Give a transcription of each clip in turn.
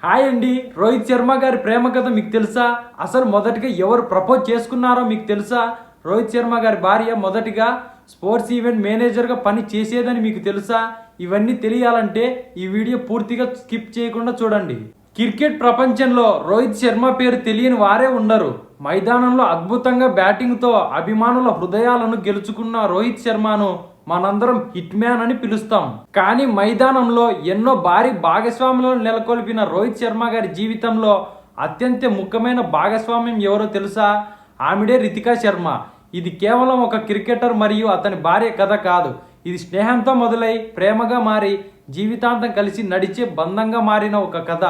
Hi అండి. రోహిత్ శర్మ గారి ప్రేమ కథ మీకు తెలుసా? అసలు మొదటిగా ఎవరు ప్రపోజ్ చేసుకున్నారో మీకు తెలుసా? రోహిత్ శర్మ గారి భార్య మొదటిగా స్పోర్ట్స్ ఈవెంట్ మేనేజర్గా పని చేసేదని మీకు తెలుసా? ఇవన్నీ తెలియాలంటే ఈ వీడియో పూర్తిగా స్కిప్ చేయకుండా చూడండి. క్రికెట్ ప్రపంచంలో రోహిత్ శర్మ పేరు తెలియని వారే ఉండరు. మైదానంలో అద్భుతంగా బ్యాటింగ్తో అభిమానుల హృదయాలను గెలుచుకున్న రోహిత్ శర్మను మనందరం హిట్ మ్యాన్ అని పిలుస్తాం. కానీ మైదానంలో ఎన్నో భారీ భాగస్వామ్యాలను నెలకొల్పిన రోహిత్ శర్మ గారి జీవితంలో అత్యంత ముఖ్యమైన భాగస్వామ్యం ఎవరో తెలుసా? ఆమెడే రితికా శర్మ. ఇది కేవలం ఒక క్రికెటర్ మరియు అతని భార్య కథ కాదు. ఇది స్నేహంతో మొదలై ప్రేమగా మారి జీవితాంతం కలిసి నడిచే బంధంగా మారిన ఒక కథ.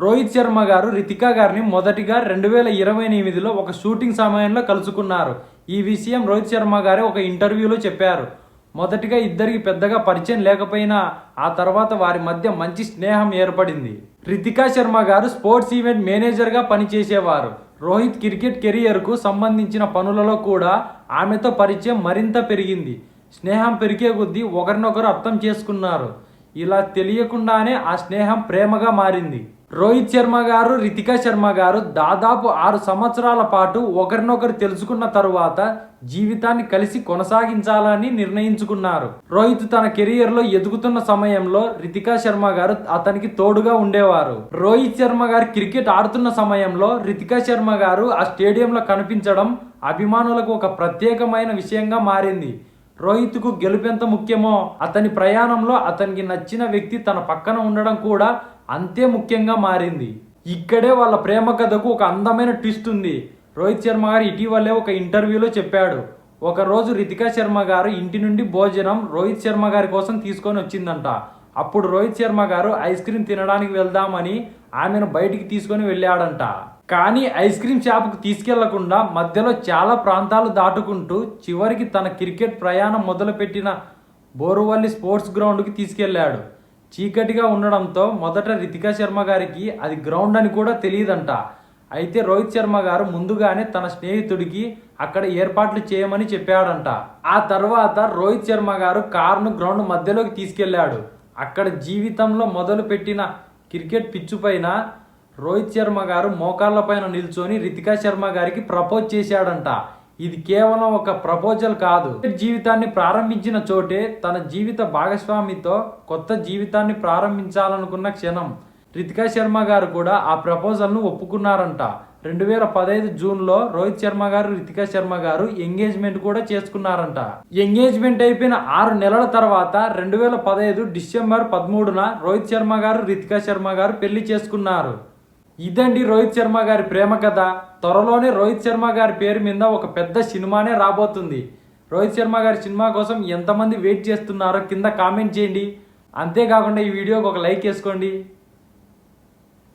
రోహిత్ శర్మ గారు రితికా గారిని మొదటిగా 2028లో ఒక షూటింగ్ సమయంలో కలుసుకున్నారు. ఈ విషయం రోహిత్ శర్మ గారు ఒక ఇంటర్వ్యూలో చెప్పారు. మొదటిగా ఇద్దరికి పెద్దగా పరిచయం లేకపోయినా ఆ తర్వాత వారి మధ్య మంచి స్నేహం ఏర్పడింది. రితికా శర్మ గారు స్పోర్ట్స్ ఈవెంట్ మేనేజర్గా పనిచేసేవారు. రోహిత్ క్రికెట్ కెరియర్కు సంబంధించిన పనులలో కూడా ఆమెతో పరిచయం మరింత పెరిగింది. స్నేహం పెరిగే కొద్దీ ఒకరినొకరు అర్థం చేసుకున్నారు. ఇలా తెలియకుండానే ఆ స్నేహం ప్రేమగా మారింది. రోహిత్ శర్మ గారు రితికా శర్మ గారు దాదాపు 6 సంవత్సరాల పాటు ఒకరినొకరు తెలుసుకున్న తరువాత జీవితాన్ని కలిసి కొనసాగించాలని నిర్ణయించుకున్నారు. రోహిత్ తన కెరియర్లో ఎదుగుతున్న సమయంలో రితికా శర్మ గారు అతనికి తోడుగా ఉండేవారు. రోహిత్ శర్మ గారు క్రికెట్ ఆడుతున్న సమయంలో రితికా శర్మ గారు ఆ స్టేడియంలో కనిపించడం అభిమానులకు ఒక ప్రత్యేకమైన విషయంగా మారింది. రోహిత్కు గెలుపెంత ముఖ్యమో అతని ప్రయాణంలో అతనికి నచ్చిన వ్యక్తి తన పక్కన ఉండడం కూడా అంతే ముఖ్యంగా మారింది. ఇక్కడే వాళ్ళ ప్రేమ కథకు ఒక అందమైన ట్విస్ట్ ఉంది. రోహిత్ శర్మ గారు ఇటీవలే ఒక ఇంటర్వ్యూలో చెప్పాడు, ఒకరోజు రితికా శర్మ గారు ఇంటి నుండి భోజనం రోహిత్ శర్మ గారి కోసం తీసుకొని వచ్చిందంట. అప్పుడు రోహిత్ శర్మ గారు ఐస్ క్రీమ్ తినడానికి వెళ్దామని ఆమెను బయటికి తీసుకొని వెళ్ళాడంట. కానీ ఐస్ క్రీమ్ షాపుకు తీసుకెళ్లకుండా మధ్యలో చాలా ప్రాంతాలు దాటుకుంటూ చివరికి తన క్రికెట్ ప్రయాణం మొదలుపెట్టిన బోరువల్లి స్పోర్ట్స్ గ్రౌండ్కి తీసుకెళ్లాడు. చీకటిగా ఉండడంతో మొదట రితికా శర్మ గారికి అది గ్రౌండ్ అని కూడా తెలియదంట. అయితే రోహిత్ శర్మ గారు ముందుగానే తన స్నేహితుడికి అక్కడ ఏర్పాట్లు చేయమని చెప్పాడంట. ఆ తర్వాత రోహిత్ శర్మ గారు కారును గ్రౌండ్ మధ్యలోకి తీసుకెళ్లాడు. అక్కడ జీవితంలో మొదలు పెట్టిన క్రికెట్ పిచ్చు పైన రోహిత్ శర్మ గారు మోకాళ్ళ పైన నిల్చొని రితికా శర్మ గారికి ప్రపోజ్ చేశాడంట. ఇది కేవలం ఒక ప్రపోజల్ కాదు, జీవితాన్ని ప్రారంభించిన చోటే తన జీవిత భాగస్వామితో కొత్త జీవితాన్ని ప్రారంభించాలనుకున్న క్షణం. రితికా శర్మ గారు కూడా ఆ ప్రపోజల్ను ఒప్పుకున్నారంట. 2015 జూన్లో రోహిత్ శర్మ గారు రితికా శర్మ గారు ఎంగేజ్మెంట్ కూడా చేసుకున్నారంట. ఎంగేజ్మెంట్ అయిపోయిన 6 నెలల తర్వాత 2015 డిసెంబర్ 13న రోహిత్ శర్మ గారు రితికా శర్మ గారు పెళ్లి చేసుకున్నారు. ఇదండి రోహిత్ శర్మ గారి ప్రేమ కథ. త్వరలోనే రోహిత్ శర్మ గారి పేరు మీద ఒక పెద్ద సినిమానే రాబోతుంది. రోహిత్ శర్మ గారి సినిమా కోసం ఎంతమంది వెయిట్ చేస్తున్నారో కింద కామెంట్ చేయండి. అంతేకాకుండా ఈ వీడియోకి ఒక లైక్ వేసుకోండి.